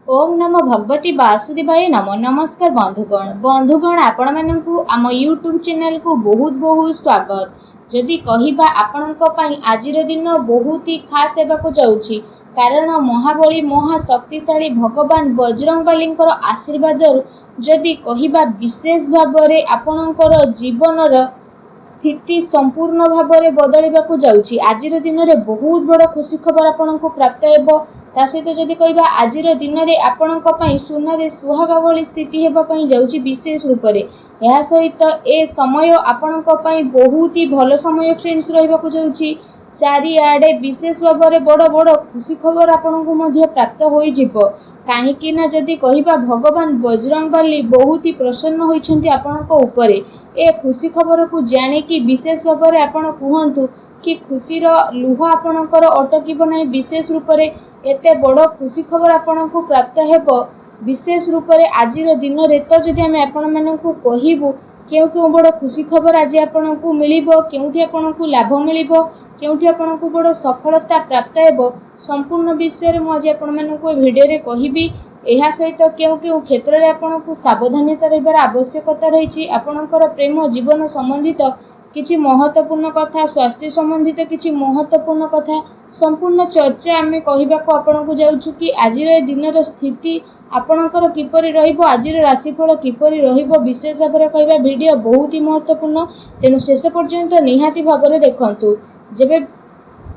ओम नमो भगवती वासुदेवाय नमो। नमस्कार बंधुगण आपण मानकु आम यूट्यूब चैनल को बहुत बहुत स्वागत। जदि कहिबा आपणक पई आजिर दिन बहुत ही खास हेबाकु जाउछि, कारण महाबली महाशक्तिशाली भगवान बजरंगबलींकर आशीर्वाद जदि कहिबा विशेष भाबरे आपणकर जीवनर स्थिति संपूर्ण भाबरे बदलिबाकु जाउछि। आजिर दिन रे बहुत बड़ खुशी खबर आपणको प्राप्त हेबो। ता सहित जदि कहिबा आजिर दिन रे आपणक पई सुनारे सुहागा भली स्थिति हेबा पई जाउछि विशेष रूप रे। एहा सहित ए समय आपणक पई बहुत ही भलो समय फ्रेंड्स रहिबाकु जाउछि। चारिआडे विशेष भाबरे बड़ बड़ खुशी खबर आपणको मध्य प्राप्त होई जिवो। काहेकि ना जदि कहिबा भगवान बजरंगबली बहुत ही प्रसन्न होइछन्ति आपणको उपरे। ए खुशी खबर को जाने कि विशेष भाबरे आपण कुहंतु कि खुशी रो लुह आपणकर अटकिबो नै। विशेष रूप रे एते बड़ खुशी खबर आपणको प्राप्त हेबो विशेष रूप रे आजिर दिन रे। तो जदि आमे आपण मानकु कहिबु केउ बड़ खुशी खबर आज आपणको मिलिबो, केउठी आपणको लाभ मिलिबो, केउठी आपणको बड़ सफलता प्राप्त हेबो, संपूर्ण विषय रे मु आज आपण मानकु ए वीडियो रे कहिबी। एहा सहित केउ क्षेत्र रे आपणको सावधानता रहिबार आवश्यकता रहिछि। आपणकर प्रेम जीवन संबंधित किछि महत्वपूर्ण कथा, स्वास्थ्य संबंधित किछि महत्वपूर्ण कथा संपूर्ण चर्चा आमे कहिबाको आपणको जाउछु कि आजिर दिनर स्थिति आपणकर किपरि रहिबो, आजिर राशिफल किपरि रहिबो विशेष भाबरे कहिबा। वीडियो बहुत ही महत्वपूर्ण, तेनु शेष पर्यंत निहाती भाबरे देखंतु। जेबे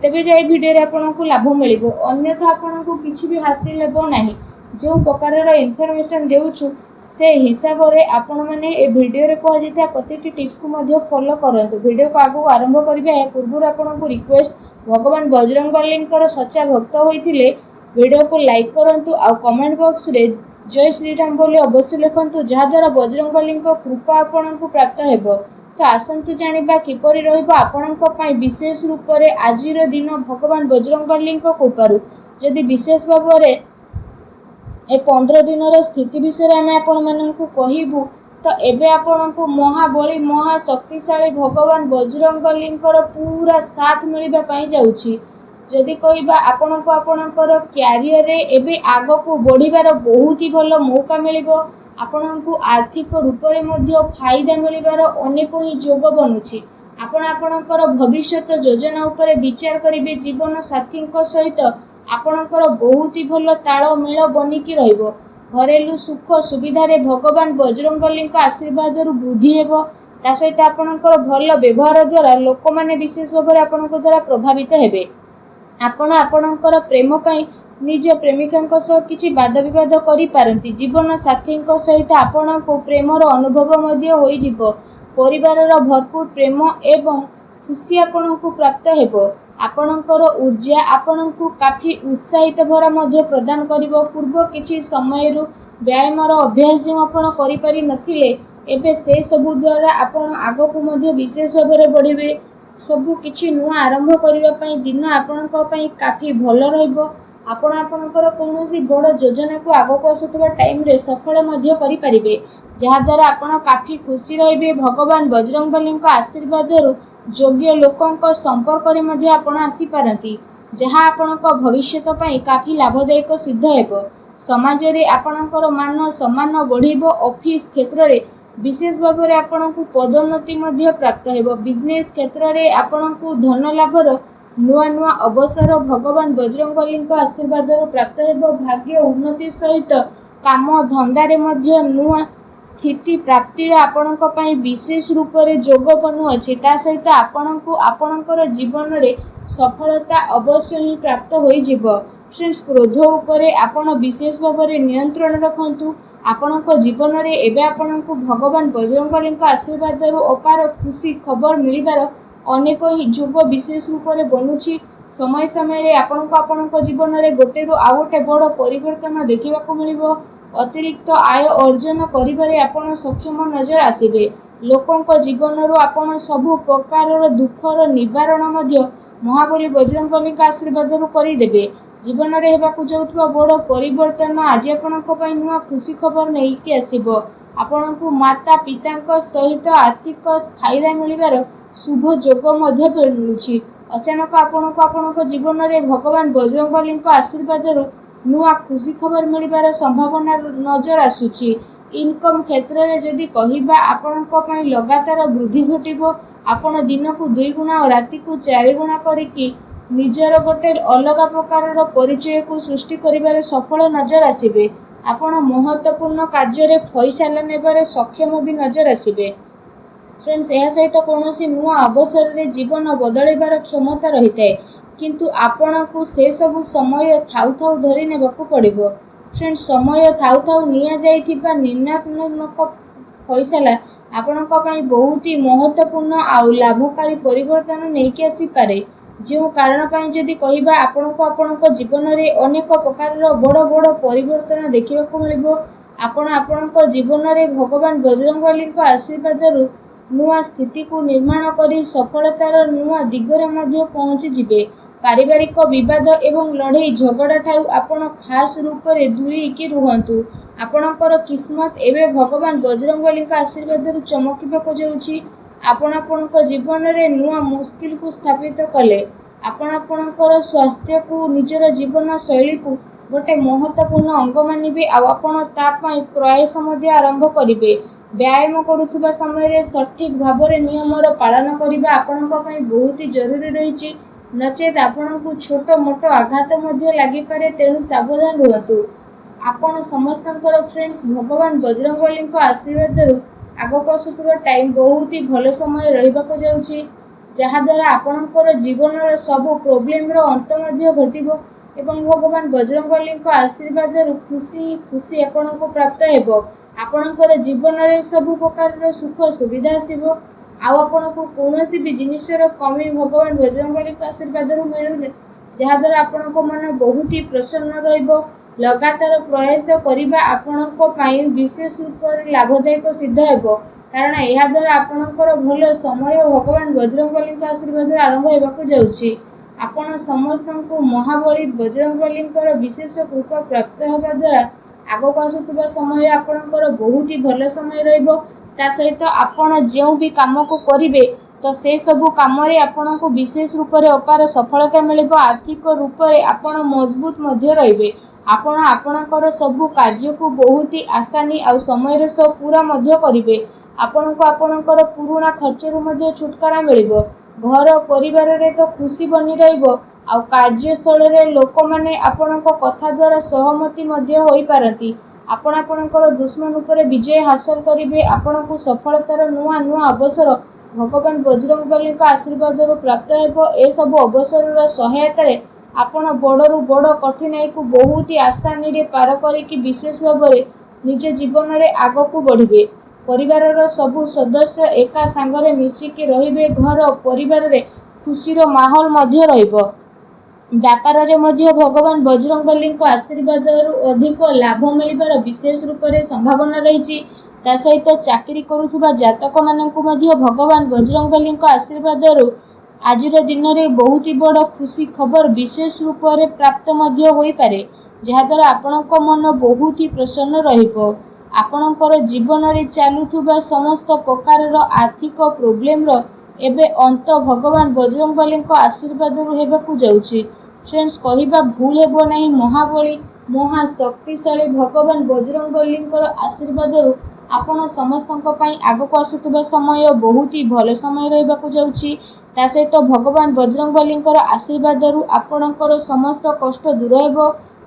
तेबे जाई वीडियो रे आपणको लाभ मिलिबो, अन्यथा आपणको किछि भी हासिल हेबो नाही। जो प्रकार इनफॉरमेशन देउछु से हिसाब रे आपण माने ए वीडियो रे कह दिता प्रतिटी टिप्स को मध्य फॉलो करंतु। वीडियो को आगु आरंभ करिबा ए पूर्व आपनको रिक्वेस्ट, भगवान बजरंगबलींकर सच्चा भक्त होइथिले वीडियो को लाइक करंतु आ कमेंट बॉक्स रे जय श्री राम बोली अवश्य लिखंतु, जहा द्वारा बजरंगबलींकर कृपा आपनको प्राप्त हेबो। तो आसंतु जानिबा किपरि रहिबो आपणक पई विशेष रूप रे आजिर दिन भगवान बजरंगबलींकर कृपारु। जदि विशेष भाबरे ए 15 दिनर स्थिति विषय आमे आपण माननकु कहिबु, तो एबे आपणको महाबली महाशक्तिशाली भगवान बजरंगबलींकर पूरा साथ मिलिबा पई जाउछि। जदि कहिबा आपणको आपणकर क्यारियर रे एबे आगो को बढ़िबार बहुत ही भलो मौका मिलिबो। आपणको आर्थिक रूप रे मध्य फायदा मिलिबार अनेक ही जोग बनुछि। आपण आपणकर भविष्यत योजना उपरे विचार करिबे। जीवन साथीଙ୍କ सहित आपणकर बहुत ही भलो ताळमेळ बनिकी रहिबो। घरेलू सुख सुविधा रे भगवान बजरंगबलींक आशीर्वाद रु वृद्धि हेबो। ता सहित आपणकर भलो व्यवहार द्वारा लोक माने विशेष भाबरे आपणक द्वारा प्रभावित हेबे। आपण आपणकर प्रेम पई निज प्रेमिकांक सह किछि वाद विवाद करि पारंती। जीवन साथीଙ୍କ सहित आपणको प्रेमर अनुभव मध्य होई जिवो। परिवारर भरपूर प्रेम एवं खुशी आपणको प्राप्त हेबो। आपणकर ऊर्जा आपणको काफी उत्साहित भरा मध्य प्रदान करिवो। पूर्व किछि समयरु व्यायामर अभ्यास जो आपण करि पारि नथिले, एबे से सबु द्वारा आपण आगो मध्य विशेष भाबरे बढ़िबे। सबु किछि नुआ आरंभ करिवा पई दिन आपणक पई काफी भलो रहिबो। आपण आपणकर कोनोसी बड़ योजना को आगो को आसुतबा टाइम रे सफल मध्य करि परिबे, जहा द्वारा आपण काफी खुशी रहिबे। भगवान बजरंगबलींक आशीर्वाद रु योग्य लोकंक संपर्क रे मध्य आपण आसी पारंती, जहा आपणक भविष्यत पई काफी लाभदायक सिद्ध हेबो। समाज रे आपणकर मान सम्मान बढ़िबो। ऑफिस क्षेत्र रे विशेष भाबरे आपणको पदोन्नति मध्य प्राप्त हेबो। बिजनेस क्षेत्र रे आपणको धन लाभर नुआ नुआ अवसर भगवान बजरंगबलींक आशीर्वाद रु प्राप्त हेबो। भाग्य उन्नति सहित काम धंदा रे मध्य नुआ स्थिति प्राप्ति आपणक पई विशेष रूप रे जोग बनु अछि। ता सहित आपणको आपणकर जीवन रे सफलता अवश्य ही प्राप्त होई जिवो। फ्रेंड्स, क्रोध उपरे आपण विशेष भाबरे नियंत्रण रखंतु। आपणको जीवन रे एबे आपणको भगवान बजरंगबलींक आशीर्वाद रु अपार खुशी खबर मिलिबार अनेक ही जोग विशेष रूप रे बनुछि। समय समय रे आपणको आपणको जीवन रे गोटे रु आ गोटे बड़ परिवर्तन देखिबाकू मिलिबो। अतिरिक्त आय अर्जन करिबारे आपण सक्षम नजर आसीबे। लोकंक जीवन रु आपण सबु प्रकार दुखर निवारण मध्य महाबली बजरंगबलींक आशीर्वाद रु करि देबे। जीवन रे हेबाकू जाउतबा बड़ परिवर्तन आज आपणक पई नुआ खुशी खबर नेइकी आसीबो। आपणकू माता पितांक सहित आर्थिक फायदा मिलिबार शुभ जोग मध्य मिलुछि। अचानक आपणक जीवन रे भगवान बजरंगबलींक आशीर्वाद रु ନୂଆ ଖୁସି ଖବର ମିଳିବାର ସମ୍ଭାବନା ନଜର ଆସୁଛି। ଇନକମ୍ କ୍ଷେତ୍ରରେ ଯଦି କହିବା ଆପଣଙ୍କ ପାଇଁ ଲଗାତାର ବୃଦ୍ଧି ଘଟିବ। ଆପଣ ଦିନକୁ 2 ଗୁଣା ଓ ରାତିକୁ 4 ଗୁଣା କରିକି ନିଜର ଗୋଟେ ଅଲଗା ପ୍ରକାରର ପରିଚୟକୁ ସୃଷ୍ଟି କରିବାରେ ସଫଳ ନଜର ଆସିବେ। ଆପଣ ମହତ୍ତ୍ୱପୂର୍ଣ୍ଣ କାର୍ଯ୍ୟରେ ଫଇସାଲା ନେବାରେ ସକ୍ଷମ ବି ନଜର ଆସିବେ। ଫ୍ରେଣ୍ଡସ୍, ଏହା ସହିତ କୌଣସି ନୂଆ ଅବସରରେ ଜୀବନ ବଦଳାଇବାର କ୍ଷମତା ରହିଥାଏ, କିନ୍ତୁ ଆପଣଙ୍କୁ ସେସବୁ ସମୟ ଥାଉ ଥାଉ ଧରି ନେବାକୁ ପଡ଼ିବ। ଫ୍ରେଣ୍ଡସ୍, ସମୟ ଥାଉ ଥାଉ ନିଆଯାଇଥିବା ନିର୍ଣ୍ଣୟାତ୍ମକ ଫଇସାଲା ଆପଣଙ୍କ ପାଇଁ ବହୁତ ମହତ୍ତ୍ୱପୂର୍ଣ୍ଣ ଆଉ ଲାଭକାରୀ ପରିବର୍ତ୍ତନ ନେଇକି ଆସିପାରେ। ଯେଉଁ କାରଣ ପାଇଁ ଯଦି କହିବା ଆପଣଙ୍କୁ ଆପଣଙ୍କ ଜୀବନରେ ଅନେକ ପ୍ରକାରର ବଡ଼ ବଡ଼ ପରିବର୍ତ୍ତନ ଦେଖିବାକୁ ମିଳିବ। ଆପଣ ଆପଣଙ୍କ ଜୀବନରେ ଭଗବାନ ବଜରଙ୍ଗବଲୀଙ୍କ ଆଶୀର୍ବାଦରୁ ନୂଆ ସ୍ଥିତିକୁ ନିର୍ମାଣ କରି ସଫଳତାର ନୂଆ ଦିଗରେ ମଧ୍ୟ ପହଞ୍ଚିଯିବେ। ପାରିବାରିକ ବିବାଦ ଏବଂ ଲଢ଼େଇ ଝଗଡ଼ାଠାରୁ ଆପଣ ଖାସ୍ ରୂପରେ ଦୂରେଇକି ରୁହନ୍ତୁ। ଆପଣଙ୍କର କିସ୍ମତ ଏବେ ଭଗବାନ ବଜରଙ୍ଗବଲୀଙ୍କ ଆଶୀର୍ବାଦରୁ ଚମକିବାକୁ ଯାଉଛି। ଆପଣ ଆପଣଙ୍କ ଜୀବନରେ ନୂଆ ମୁସ୍କିଲକୁ ସ୍ଥାପିତ କଲେ। ଆପଣ ଆପଣଙ୍କର ସ୍ୱାସ୍ଥ୍ୟକୁ ନିଜର ଜୀବନ ଶୈଳୀକୁ ଗୋଟେ ମହତ୍ତ୍ୱପୂର୍ଣ୍ଣ ଅଙ୍ଗ ମାନିବେ ଆଉ ଆପଣ ତା ପାଇଁ ପ୍ରୟାସ ମଧ୍ୟ ଆରମ୍ଭ କରିବେ। ବ୍ୟାୟାମ କରୁଥିବା ସମୟରେ ସଠିକ୍ ଭାବରେ ନିୟମର ପାଳନ କରିବା ଆପଣଙ୍କ ପାଇଁ ବହୁତ ଜରୁରୀ ରହିଛି। ନଚେତ୍ ଆପଣଙ୍କୁ ଛୋଟ ମୋଟ ଆଘାତ ମଧ୍ୟ ଲାଗିପାରେ, ତେଣୁ ସାବଧାନ ରୁହନ୍ତୁ। ଆପଣ ସମସ୍ତଙ୍କର ଫ୍ରେଣ୍ଡସ୍, ଭଗବାନ ବଜରଙ୍ଗବଲୀଙ୍କ ଆଶୀର୍ବାଦରୁ ଆଗକୁ ଆସୁଥିବା ଟାଇମ୍ ବହୁତ ଭଲ ସମୟ ରହିବାକୁ ଯାଉଛି, ଯାହାଦ୍ୱାରା ଆପଣଙ୍କର ଜୀବନର ସବୁ ପ୍ରୋବ୍ଲେମର ଅନ୍ତ ମଧ୍ୟ ଘଟିବ ଏବଂ ଭଗବାନ ବଜରଙ୍ଗବଲୀଙ୍କ ଆଶୀର୍ବାଦରୁ ଖୁସି ଆପଣଙ୍କୁ ପ୍ରାପ୍ତ ହେବ। ଆପଣଙ୍କର ଜୀବନରେ ସବୁ ପ୍ରକାରର ସୁଖ ସୁବିଧା ଆସିବ ଆଉ ଆପଣଙ୍କୁ କୌଣସି ବି ଜିନିଷର କମି ଭଗବାନ ବଜରଙ୍ଗବଲୀଙ୍କ ଆଶୀର୍ବାଦରୁ ମିଳୁନି, ଯାହାଦ୍ୱାରା ଆପଣଙ୍କ ମନ ବହୁତ ପ୍ରସନ୍ନ ରହିବ। ଲଗାତାର ପ୍ରୟାସ କରିବା ଆପଣଙ୍କ ପାଇଁ ବିଶେଷ ରୂପରେ ଲାଭଦାୟକ ସିଦ୍ଧ ହେବ, କାରଣ ଏହାଦ୍ୱାରା ଆପଣଙ୍କର ଭଲ ସମୟ ଭଗବାନ ବଜରଙ୍ଗବଲୀଙ୍କ ଆଶୀର୍ବାଦରୁ ଆରମ୍ଭ ହେବାକୁ ଯାଉଛି। ଆପଣ ସମସ୍ତଙ୍କୁ ମହାବଳୀ ବଜରଙ୍ଗବଲୀଙ୍କର ବିଶେଷ କୃପା ପ୍ରାପ୍ତ ହେବା ଦ୍ୱାରା ଆଗକୁ ଆସୁଥିବା ସମୟ ଆପଣଙ୍କର ବହୁତ ଭଲ ସମୟ ରହିବ। ତା ସହିତ ଆପଣ ଯେଉଁ ବି କାମକୁ କରିବେ ତ ସେସବୁ କାମରେ ଆପଣଙ୍କୁ ବିଶେଷ ରୂପରେ ଅପାର ସଫଳତା ମିଳିବ। ଆର୍ଥିକ ରୂପରେ ଆପଣ ମଜବୁତ ମଧ୍ୟ ରହିବେ। ଆପଣ ଆପଣଙ୍କର ସବୁ କାର୍ଯ୍ୟକୁ ବହୁତ ଆସାନୀ ଆଉ ସମୟର ସହ ପୁରା ମଧ୍ୟ କରିବେ। ଆପଣଙ୍କୁ ଆପଣଙ୍କର ପୁରୁଣା ଖର୍ଚ୍ଚରୁ ମଧ୍ୟ ଛୁଟକାରା ମିଳିବ। ଘର ପରିବାରରେ ତ ଖୁସି ବନି ରହିବ ଆଉ କାର୍ଯ୍ୟସ୍ଥଳରେ ଲୋକମାନେ ଆପଣଙ୍କ କଥା ଦ୍ୱାରା ସହମତି ମଧ୍ୟ ହୋଇପାରନ୍ତି। ଆପଣ ଆପଣଙ୍କର ଦୁଶ୍ମନ ଉପରେ ବିଜୟ ହାସଲ କରିବେ। ଆପଣଙ୍କୁ ସଫଳତାର ନୂଆ ନୂଆ ଅବସର ଭଗବାନ ବଜରଙ୍ଗବଲୀଙ୍କ ଆଶୀର୍ବାଦରୁ ପ୍ରାପ୍ତ ହେବ। ଏସବୁ ଅବସରର ସହାୟତାରେ ଆପଣ ବଡ଼ରୁ ବଡ଼ କଠିନାଇକୁ ବହୁତ ଆସାନୀରେ ପାର କରିକି ବିଶେଷ ଭାବରେ ନିଜ ଜୀବନରେ ଆଗକୁ ବଢ଼ିବେ। ପରିବାରର ସବୁ ସଦସ୍ୟ ଏକା ସାଙ୍ଗରେ ମିଶିକି ରହିବେ। ଘର ପରିବାରରେ ଖୁସିର ମାହୋଲ ମଧ୍ୟ ରହିବ। ବ୍ୟାପାରରେ ମଧ୍ୟ ଭଗବାନ ବଜରଙ୍ଗବଲୀଙ୍କ ଆଶୀର୍ବାଦରୁ ଅଧିକ ଲାଭ ମିଳିବାର ବିଶେଷ ରୂପରେ ସମ୍ଭାବନା ରହିଛି। ତା ସହିତ ଚାକିରି କରୁଥିବା ଜାତକମାନଙ୍କୁ ମଧ୍ୟ ଭଗବାନ ବଜରଙ୍ଗବଲୀଙ୍କ ଆଶୀର୍ବାଦରୁ ଆଜିର ଦିନରେ ବହୁତ ବଡ଼ ଖୁସି ଖବର ବିଶେଷ ରୂପରେ ପ୍ରାପ୍ତ ମଧ୍ୟ ହୋଇପାରେ, ଯାହାଦ୍ୱାରା ଆପଣଙ୍କ ମନ ବହୁତ ପ୍ରସନ୍ନ ରହିବ। ଆପଣଙ୍କର ଜୀବନରେ ଚାଲୁଥିବା ସମସ୍ତ ପ୍ରକାରର ଆର୍ଥିକ ପ୍ରୋବ୍ଲେମର ଏବେ ଅନ୍ତ ଭଗବାନ ବଜରଙ୍ଗବଲୀଙ୍କ ଆଶୀର୍ବାଦରୁ ହେବାକୁ ଯାଉଛି। ଫ୍ରେଣ୍ଡସ୍, କହିବା ଭୁଲ ହେବ ନାହିଁ, ମହାବଳୀ ମହାଶକ୍ତିଶାଳୀ ଭଗବାନ ବଜରଙ୍ଗବଲୀଙ୍କର ଆଶୀର୍ବାଦରୁ ଆପଣ ସମସ୍ତଙ୍କ ପାଇଁ ଆଗକୁ ଆସୁଥିବା ସମୟ ବହୁତ ଭଲ ସମୟ ରହିବାକୁ ଯାଉଛି। ତା ସହିତ ଭଗବାନ ବଜରଙ୍ଗବଲୀଙ୍କର ଆଶୀର୍ବାଦରୁ ଆପଣଙ୍କର ସମସ୍ତ କଷ୍ଟ ଦୂର ହେବ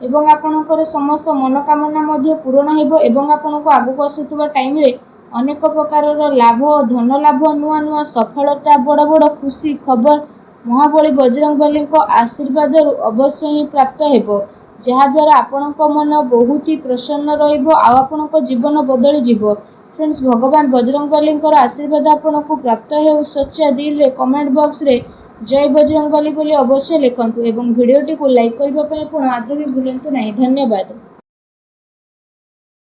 ଏବଂ ଆପଣଙ୍କର ସମସ୍ତ ମନୋକାମନା ମଧ୍ୟ ପୂରଣ ହେବ ଏବଂ ଆପଣଙ୍କୁ ଆଗକୁ ଆସୁଥିବା ଟାଇମରେ ଅନେକ ପ୍ରକାରର ଲାଭ, ଧନ ଲାଭ, ନୂଆ ନୂଆ ସଫଳତା, ବଡ଼ ବଡ଼ ଖୁସି ଖବର ମହାବଳୀ ବଜରଙ୍ଗବଲୀଙ୍କ ଆଶୀର୍ବାଦରୁ ଅବଶ୍ୟ ହିଁ ପ୍ରାପ୍ତ ହେବ, ଯାହାଦ୍ୱାରା ଆପଣଙ୍କ ମନ ବହୁତ ପ୍ରସନ୍ନ ରହିବ ଆଉ ଆପଣଙ୍କ ଜୀବନ ବଦଳିଯିବ। ଫ୍ରେଣ୍ଡସ୍, ଭଗବାନ ବଜରଙ୍ଗବଲୀଙ୍କର ଆଶୀର୍ବାଦ ଆପଣଙ୍କୁ ପ୍ରାପ୍ତ ହେଉ। ସଚ୍ଚା ଦିଲରେ କମେଣ୍ଟ ବକ୍ସରେ ଜୟ ବଜରଙ୍ଗବଲି ବୋଲି ଅବଶ୍ୟ ଲେଖନ୍ତୁ ଏବଂ ଭିଡ଼ିଓଟିକୁ ଲାଇକ୍ କରିବା ପାଇଁ ଆପଣ ଆଦୌ ବି ଭୁଲନ୍ତୁ ନାହିଁ। ଧନ୍ୟବାଦ।